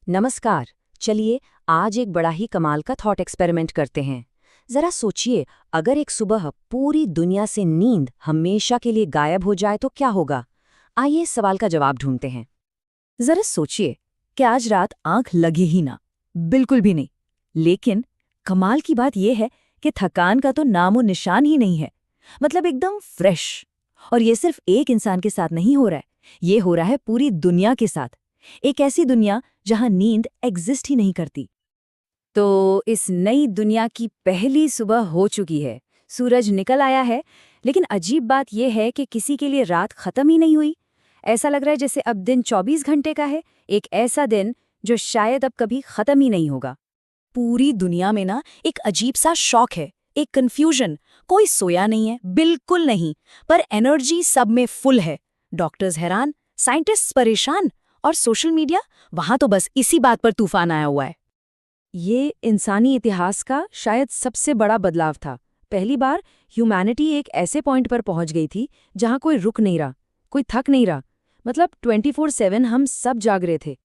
नमस्कार। चलिए आज एक बड़ा ही कमाल का थॉट एक्सपेरिमेंट करते हैं। जरा सोचिए, अगर एक सुबह पूरी दुनिया से नींद हमेशा के लिए गायब हो जाए तो क्या होगा। आइए इस सवाल का जवाब ढूंढते हैं। जरा सोचिए कि आज रात आंख लगे ही ना, बिल्कुल भी नहीं। लेकिन कमाल की बात यह है कि थकान का तो नामो निशान ही नहीं है। मतलब एकदम फ्रेश। और ये सिर्फ एक इंसान के साथ नहीं हो रहा है, ये हो रहा है पूरी दुनिया के साथ। एक ऐसी दुनिया जहां नींद एग्जिस्ट ही नहीं करती। तो इस नई दुनिया की पहली सुबह हो चुकी है, सूरज निकल आया है। लेकिन अजीब बात यह है कि किसी के लिए रात खत्म ही नहीं हुई। ऐसा लग रहा है जैसे अब दिन 24 घंटे का है, एक ऐसा दिन जो शायद अब कभी खत्म ही नहीं होगा। पूरी दुनिया में ना एक अजीब सा शॉक है, एक कंफ्यूजन। कोई सोया नहीं है, बिल्कुल नहीं, पर एनर्जी सब में फुल है। डॉक्टर्स हैरान, साइंटिस्ट्स परेशान, और सोशल मीडिया वहां तो बस इसी बात पर तूफान आया हुआ है। ये इंसानी इतिहास का शायद सबसे बड़ा बदलाव था। पहली बार ह्यूमैनिटी एक ऐसे पॉइंट पर पहुंच गई थी जहां कोई रुक नहीं रहा, कोई थक नहीं रहा। मतलब 24/7 हम सब जाग रहे थे।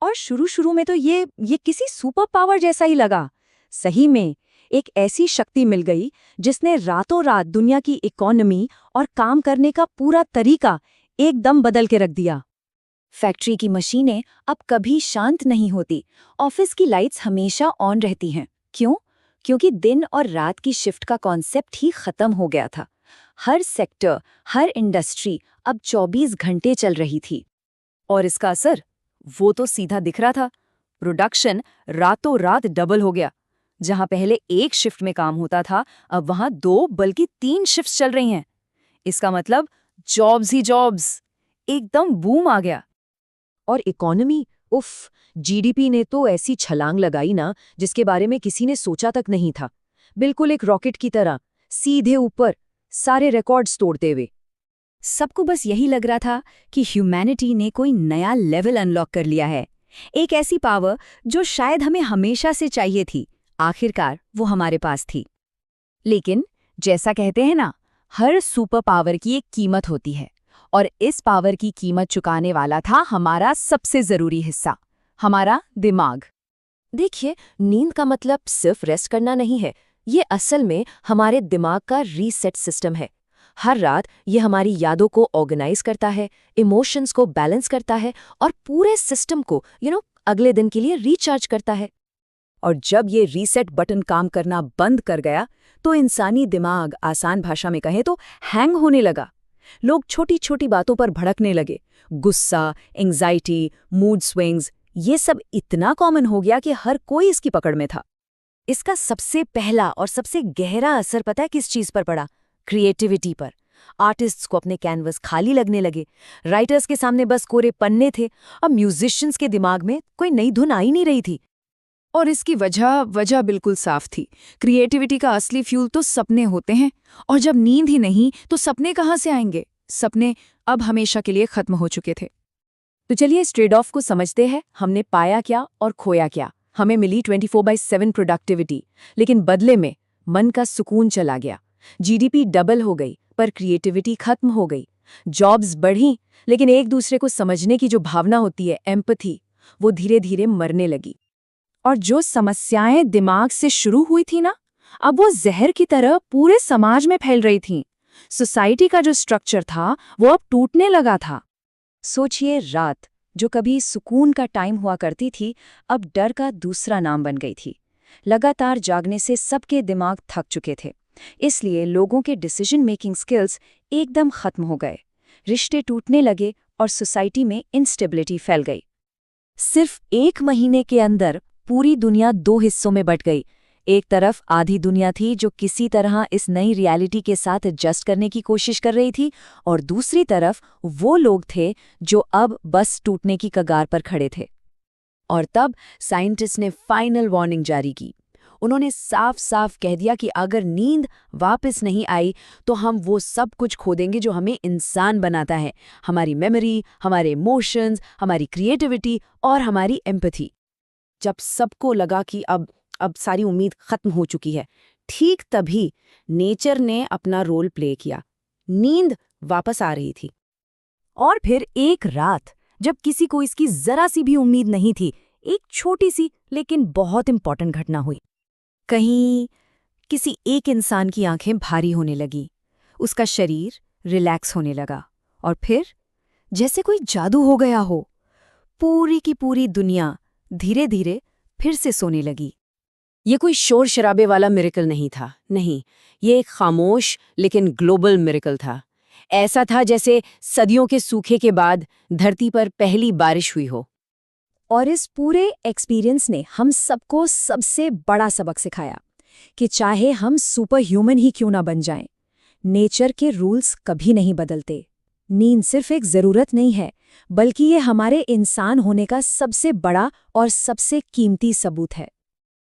और शुरू में तो ये किसी सुपर पावर जैसा ही लगा। सही में एक ऐसी शक्ति मिल गई जिसने रातों रात दुनिया की इकोनॉमी और काम करने का पूरा तरीका एकदम बदल के रख दिया। फैक्ट्री की मशीनें अब कभी शांत नहीं होती, ऑफिस की लाइट्स हमेशा ऑन रहती हैं। क्यों? क्योंकि दिन और रात की शिफ्ट का कॉन्सेप्ट ही खत्म हो गया था। हर सेक्टर, हर इंडस्ट्री अब 24 घंटे चल रही थी। और इसका असर वो तो सीधा दिख रहा था। प्रोडक्शन रातों रात डबल हो गया। जहां पहले एक शिफ्ट में काम होता था, अब वहां 2 बल्कि 3 शिफ्ट्स चल रही हैं। इसका मतलब जॉब्स ही जॉब्स, एकदम बूम आ गया। और इकोनॉमी, उफ, जीडीपी ने तो ऐसी छलांग लगाई ना जिसके बारे में किसी ने सोचा तक नहीं था। बिल्कुल एक रॉकेट की तरह, सीधे ऊपर, सारे रिकॉर्ड्स तोड़ते हुए। सबको बस यही लग रहा था कि ह्यूमैनिटी ने कोई नया लेवल अनलॉक कर लिया है। एक ऐसी पावर जो शायद हमें हमेशा से चाहिए थी, आखिरकार वो हमारे पास थी। लेकिन जैसा कहते हैं ना, हर सुपर पावर की एक कीमत होती है। और इस पावर की कीमत चुकाने वाला था हमारा सबसे जरूरी हिस्सा, हमारा दिमाग। देखिए, नींद का मतलब सिर्फ रेस्ट करना नहीं है। ये असल में हमारे दिमाग का रीसेट सिस्टम है। हर रात ये हमारी यादों को ऑर्गेनाइज करता है, इमोशंस को बैलेंस करता है और पूरे सिस्टम को अगले दिन के लिए रिचार्ज करता है। और जब ये रीसेट बटन काम करना बंद कर गया, तो इंसानी दिमाग, आसान भाषा में कहें तो, हैंग होने लगा। लोग छोटी छोटी बातों पर भड़कने लगे। गुस्सा, एंग्जाइटी, मूड स्विंग्स, ये सब इतना कॉमन हो गया कि हर कोई इसकी पकड़ में था। इसका सबसे पहला और सबसे गहरा असर पता है किस चीज पर पड़ा? क्रिएटिविटी पर। आर्टिस्ट्स को अपने कैनवस खाली लगने लगे। राइटर्स के सामने बस कोरे पन्ने थे। अब म्यूजिशियंस के दिमाग में कोई नई धुन आ ही नहीं रही थी। और इसकी वजह बिल्कुल साफ थी। क्रिएटिविटी का असली फ्यूल तो सपने होते हैं, और जब नींद ही नहीं तो सपने कहाँ से आएंगे? सपने अब हमेशा के लिए खत्म हो चुके थे। तो चलिए इस ट्रेड ऑफ को समझते हैं। हमने पाया क्या और खोया क्या? हमें मिली 24/7 प्रोडक्टिविटी, लेकिन बदले में मन का सुकून चला गया। जीडीपी डबल हो गई, पर क्रिएटिविटी खत्म हो गई। जॉब्स बढ़ी, लेकिन एक दूसरे को समझने की जो भावना होती है, एम्पैथी, वो धीरे धीरे मरने लगी। और जो समस्याएं दिमाग से शुरू हुई थी ना, अब वो जहर की तरह पूरे समाज में फैल रही थीं। सोसाइटी का जो स्ट्रक्चर था वो अब टूटने लगा था। सोचिए, रात जो कभी सुकून का टाइम हुआ करती थी, अब डर का दूसरा नाम बन गई थी। लगातार जागने से सबके दिमाग थक चुके थे, इसलिए लोगों के डिसीजन मेकिंग स्किल्स एकदम खत्म हो गए। रिश्ते टूटने लगे और सोसाइटी में इंस्टेबिलिटी फैल गई। सिर्फ 1 महीने के अंदर पूरी दुनिया 2 हिस्सों में बंट गई। एक तरफ आधी दुनिया थी जो किसी तरह इस नई रियलिटी के साथ एडजस्ट करने की कोशिश कर रही थी, और दूसरी तरफ वो लोग थे जो अब बस टूटने की कगार पर खड़े थे। और तब साइंटिस्ट ने फाइनल वार्निंग जारी की। उन्होंने साफ साफ कह दिया कि अगर नींद वापस नहीं आई तो हम वो सब कुछ खो देंगे जो हमें इंसान बनाता है, हमारी मेमोरी, हमारे इमोशंस, हमारी क्रिएटिविटी और हमारी एम्पैथी। जब सबको लगा कि अब सारी उम्मीद खत्म हो चुकी है, ठीक तभी नेचर ने अपना रोल प्ले किया। नींद वापस आ रही थी। और फिर एक रात, जब किसी को इसकी जरा सी भी उम्मीद नहीं थी, एक छोटी सी लेकिन बहुत इंपॉर्टेंट घटना हुई। कहीं किसी एक इंसान की आंखें भारी होने लगी, उसका शरीर रिलैक्स होने लगा, और फिर जैसे कोई जादू हो गया हो, पूरी की पूरी दुनिया धीरे धीरे फिर से सोने लगी। ये कोई शोर शराबे वाला मिरेकल नहीं था, नहीं, ये एक खामोश लेकिन ग्लोबल मिरेकल था। ऐसा था जैसे सदियों के सूखे के बाद धरती पर पहली बारिश हुई हो। और इस पूरे एक्सपीरियंस ने हम सबको सबसे बड़ा सबक सिखाया कि चाहे हम सुपर ह्यूमन ही क्यों ना बन जाएं, नेचर के रूल्स कभी नहीं बदलते। नींद सिर्फ एक ज़रूरत नहीं है, बल्कि ये हमारे इंसान होने का सबसे बड़ा और सबसे कीमती सबूत है।